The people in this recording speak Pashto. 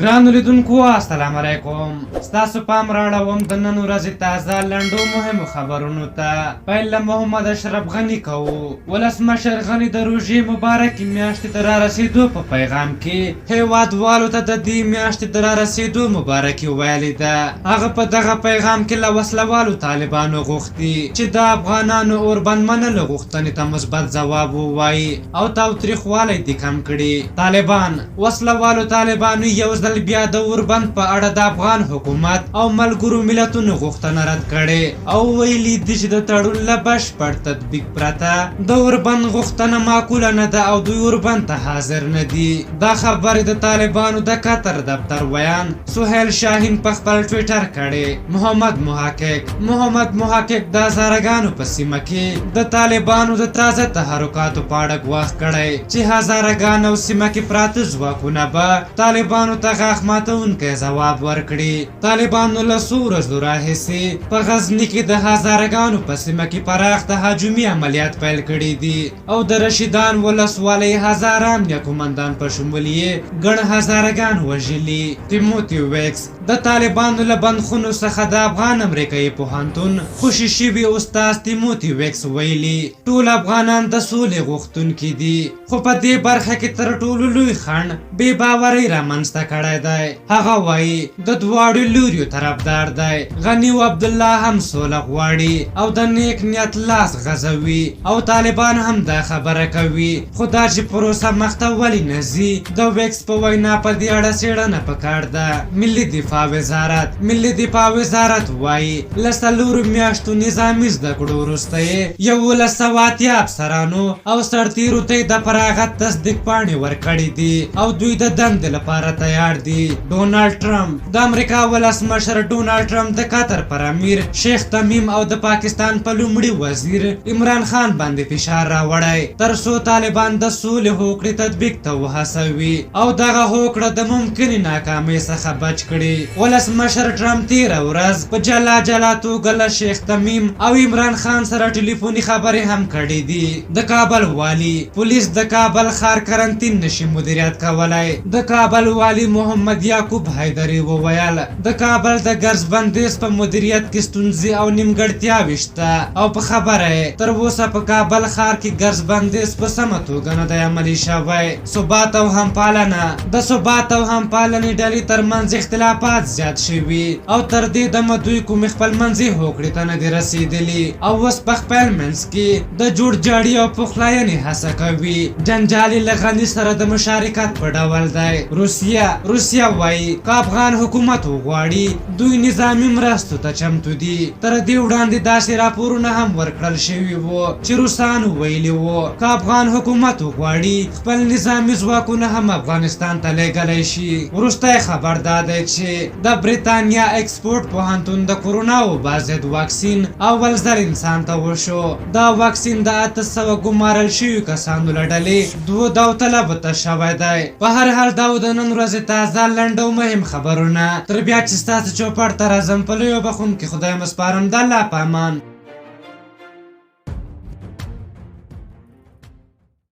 ګرانو لیدونکو السلام علیکم. ستاسو پام راړوم د نن ورځې تازه لنډو مهمو خبرونو ته. پیل له محمد اشرف غني کوو. ولسمشر غني د روژې مبارکې میاشتې د رارسېدو په پیغام کې هیوادوالو ته د دې میاشتې د رارسېدو مبارکي ویلې ده. هغه په دغه پیغام کې له وسلوالو طالبانو غوښتي چې د افغانانو اوربند منلو غوښتنې ته مثبت ځواب ووایي او تاوتریخوالی دې کم کړي. طالبان وسلوالو طالبانو یو ځل بیا د اوربند په اړه د افغان حکومت او ملګرو ملتونو غوښتنه رد کړې او ویلي دي چې د تړون له بشپړ تطبیق پرته د اوربند غوښتنه معقوله نه ده او دوی اوربند ته حاضر نه دي. دا خبرې د طالبانو د قطر دفتر ویان سهیل شاهین په خپل ټویټر کړې. محمد محقق د هزارګانو په سیمه کې د طالبانو د تازه تحرکاتو په اړه ګواښ کړی چې هزارګان او سیمه کې پراته ځواکونه به طالبانو ته غاښ ماتونکی ځواب ورکړي. طالبانو له څو ورځو راهیسې په غزني کې د هزارګانو په سیمه کې پراخ تهاجمي عملیات پیل کړي دي او د رشیدان ولسوالۍ هزاره امنیه قومندان په شمول یې ګڼ هزارګان وژلي. تیموتی ویکس د طالبانو له بندخونو څخه د افغان امریکایي پوهنتون خوشي شوي استاد تیموتی ویکس ویلي ټول افغانان د سولې غوښتونکي دي خو په دې برخه کې تر ټولو لوی خنډ بې باورۍ رامنځته کړی دی. هغه وایي د دواړو لوریو طرفدار دی. غني او عبدالله هم سوله غواړي او د نیک نیت لاس غځوي او طالبان هم دا خبره کوي خو دا چې پروسه مخته ولې نه ځي د ویکس په وینا په دې اړه څېړنه پکار ده. ملي دفاع وزارت وایي له څلورو میاشتو نظامي زده کړو وروسته یې 1180 افسرانو او سرتیرو ته د فراغت تصدیق پاڼې ورکړې دي او دوی د دندې لپاره تیار دي. ډونالډ ټرمپ د امریکا ولسمشر ډونالډ ټرمپ د قطر پر امیر شیخ تمیم او د پاکستان په لومړي وزیر عمران خان باندې فشار راوړی تر څو طالبان د سولې هوکړې تطبیق ته وهڅوي او دغه هوکړه د ممکنې ناکامۍ څخه بچ کړي. ولسمشر ټرمپ تېره ورځ په جلا توګه له شیخ تمیم او عمران خان سره ټلیفوني خبرې هم کړې دي. د کابل والی پولیس د کابل ښار کرنتین نشي مدیریت کولای. د کابل والی محمد یعقوب حیدري وویل د کابل د ګرځ بندیز په مدیریت کې ستونزې او نیمګړتیاوې شته او په خبره تر اوسه په کابل ښار کې ګرځ بندیز په سمه توګه نه دی عملي شوی. ثبات او همپالنه د ثبات او همپالنې ډلې ترمنځ اختلافات زیات شوي او تر دې دمه دوی کومې خپلمنځي هوکړې ته نه دي رسېدلي او اوس په خپل منځ کې د جوړجاړي او پخلاینې هڅه کوي. جنجال یې له غني سره د مشارکت په ډول دی. روسیه وایي که افغان حکومت وغواړي دوی نظامي مرستو ته چمتو دي. تر دې وړاندې داسې راپورونه هم ورکړل شوي وو چې روسانو ویلي وو که افغان حکومت وغواړي خپل نظامي ځواکونه هم افغانستان ته لیږلی شي. وروستی خبر دا دی چې د بریتانیا اکسفورډ پوهنتون د کرونا وبا ضد واکسین اول ځل انسان ته وشو. دا واکسین د 800 ګمارل شویو کسانو له ډلې 2 داوطلبو ته شوی دی. په هر حال دا د نن ورځې تازه لنډ او مهم خبرونه. تر بیا چې ستاسو چوپړ ته راځم په لویو بخښونکي خدای مو سپارم. د الله په امان.